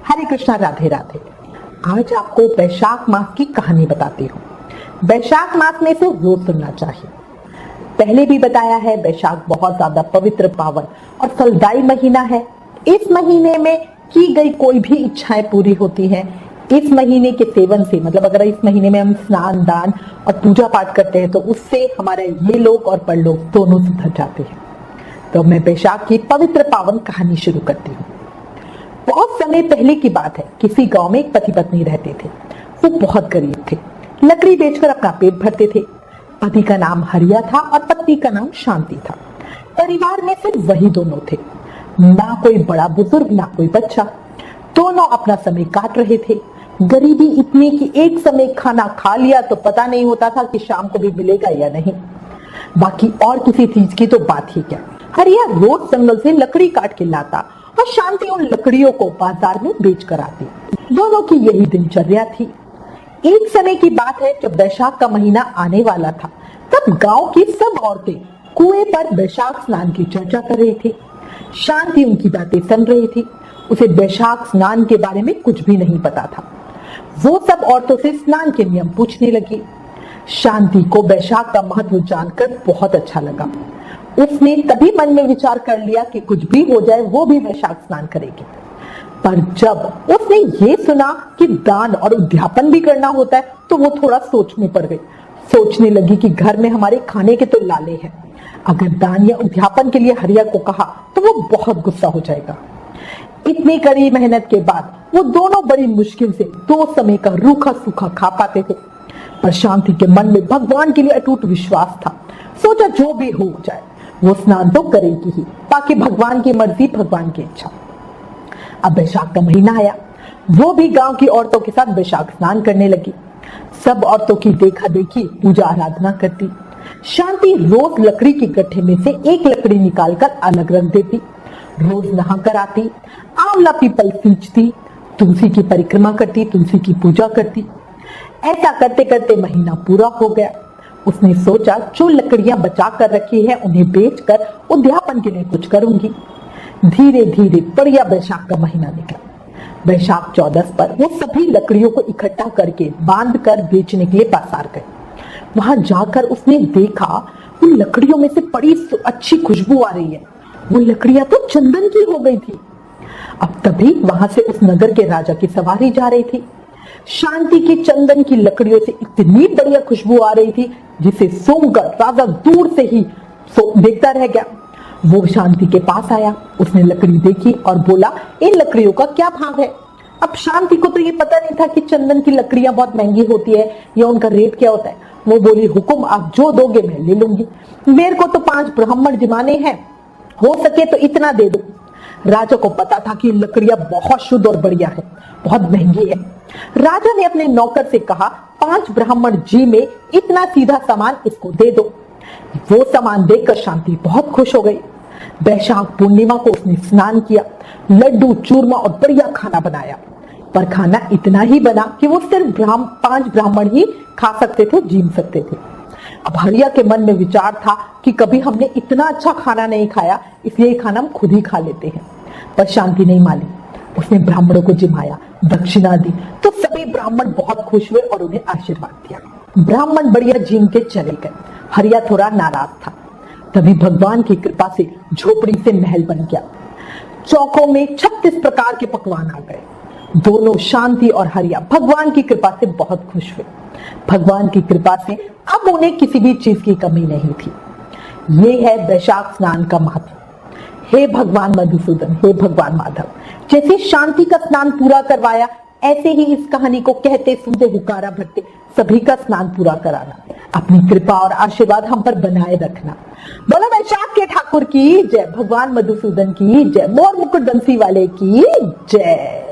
हरे कृष्णा, राधे राधे। आज आपको वैशाख मास की कहानी बताती हूँ। वैशाख मास में से रोज सुनना चाहिए। पहले भी बताया है, वैशाख बहुत ज्यादा पवित्र, पावन और फलदायी महीना है। इस महीने में की गई कोई भी इच्छाएं पूरी होती हैं। इस महीने के सेवन से, मतलब अगर इस महीने में हम स्नान, दान और पूजा पाठ करते हैं तो उससे हमारे ये लोक और परलोक दोनों सुधर जाते हैं। तो मैं वैशाख की पवित्र पावन कहानी शुरू करती हूँ। बहुत समय पहले की बात है। किसी गांव में एक पति पत्नी रहते थे। वो बहुत गरीब थे, लकड़ी बेचकर अपना पेट भरते थे। पति का नाम हरिया था और पत्नी का नाम शांति था। परिवार में सिर्फ वही दोनों थे, ना कोई बड़ा बुजुर्ग, ना कोई बच्चा। दोनों अपना समय काट रहे थे। गरीबी इतनी कि एक समय खाना खा लिया तो पता नहीं होता था कि शाम को भी मिलेगा या नहीं। बाकी और किसी चीज की तो बात ही क्या। हरिया रोज जंगल से लकड़ी काट के लाता और शांति उन लकड़ियों को बाजार में बेच कर आती। दोनों की यही दिनचर्या थी। एक समय की बात है, जब वैशाख का महीना आने वाला था, तब गांव की सब औरतें कुएं पर वैशाख स्नान की चर्चा कर रही थी। शांति उनकी बातें सुन रही थी। उसे वैशाख स्नान के बारे में कुछ भी नहीं पता था। वो सब औरतों से स्नान के नियम पूछने लगी। शांति को वैशाख का महत्व जानकर बहुत अच्छा लगा। उसने तभी मन में विचार कर लिया कि कुछ भी हो जाए वो भी वैशाख स्नान करेगी। पर जब उसने ये सुना कि दान और उद्यापन भी करना होता है तो वो थोड़ा सोच में पड़ गई। सोचने लगी कि घर में हमारे खाने के तो लाले हैं, अगर दान या उद्यापन के लिए हरिया को कहा तो वो बहुत गुस्सा हो जाएगा। इतनी कड़ी मेहनत के बाद वो दोनों बड़ी मुश्किल से 2 समय का रूखा सूखा खा पाते थे। पर शांति के मन में भगवान के लिए अटूट विश्वास था। सोचा जो भी हो जाए वो स्नान तो करेगी ही, बाकी भगवान की मर्जी, भगवान की इच्छा। अब वैशाख का महीना आया। वो भी गांव की औरतों के साथ वैशाख स्नान करने लगी। सब औरतों की देखा देखी पूजा आराधना करती। शांति रोज लकड़ी के गट्ठे में से एक लकड़ी निकालकर अलग रख देती। रोज नहा कर आती, आंवला पीपल सींचती, तुलसी की परिक्रमा करती, तुलसी की पूजा करती। ऐसा करते करते महीना पूरा हो गया। उसने सोचा जो लकड़ियां बचा कर रखी है उन्हें बेचकर उद्यापन के लिए कुछ करूंगी। धीरे धीरे बढ़िया वैशाख का महीना निकला। वैशाख 14 पर वो सभी लकड़ियों को इकट्ठा करके बांध कर बेचने के लिए बाजार गए। वहां जाकर उसने देखा उन लकड़ियों में से बड़ी अच्छी खुशबू आ रही है। वो लकड़ियां तो चंदन की हो गई थी। अब तभी वहां से उस नगर के राजा की सवारी जा रही थी। शांति की चंदन की लकड़ियों से इतनी बढ़िया खुशबू आ रही थी जिसे सूंघकर राजा दूर से ही देखता रह गया। वो शांति के पास आया, उसने लकड़ी देखी और बोला, इन लकड़ियों का क्या भाव है? अब शांति को तो ये पता नहीं था कि चंदन की लकड़ियां बहुत महंगी होती है या उनका रेट क्या होता है। वो बोली, हुकुम, आप जो दोगे मैं ले लूंगी। मेरे को तो 5 ब्राह्मण जिमाने हैं, हो सके तो इतना दे दो। राजा को पता था कि लकड़ियां बहुत शुद्ध और बढ़िया है, बहुत महंगी है। राजा ने अपने नौकर से कहा, 5 ब्राह्मण जी में इतना सीधा सामान इसको दे दो। वो सामान देखकर शांति बहुत खुश हो गई। वैशाख पूर्णिमा को उसने स्नान किया, लड्डू, चूरमा और बढ़िया खाना बनाया। पर खाना इतना ही बना कि वो सिर्फ 5 ब्राह्मण ही खा सकते थे, जीम सकते थे। अब हरिया के मन में विचार था कि कभी हमने इतना अच्छा खाना नहीं खाया, इसलिए खाना हम खुद ही खा लेते हैं। पर शांति नहीं मानी। उसने ब्राह्मणों को जिमाया, दक्षिणा दी तो सभी ब्राह्मण बहुत खुश हुए और उन्हें आशीर्वाद दिया। ब्राह्मण बढ़िया जीम के चले गए। हरिया थोड़ा नाराज था। तभी भगवान की कृपा से झोपड़ी से महल बन गया। चौकों में 36 प्रकार के पकवान आ गए। दोनों शांति और हरिया भगवान की कृपा से बहुत खुश हुए। भगवान की कृपा से अब उन्हें किसी भी चीज की कमी नहीं थी। ये है वैशाख स्नान का महत्व। हे भगवान मधुसूदन, हे भगवान माधव, जैसे शांति का स्नान पूरा करवाया, ऐसे ही इस कहानी को कहते सुनते हुकारा भरते सभी का स्नान पूरा कराना। अपनी कृपा और आशीर्वाद हम पर बनाए रखना। बोलो वैशाख के ठाकुर की जय, भगवान मधुसूदन की जय, मोर मुकुट बंसी वाले की जय।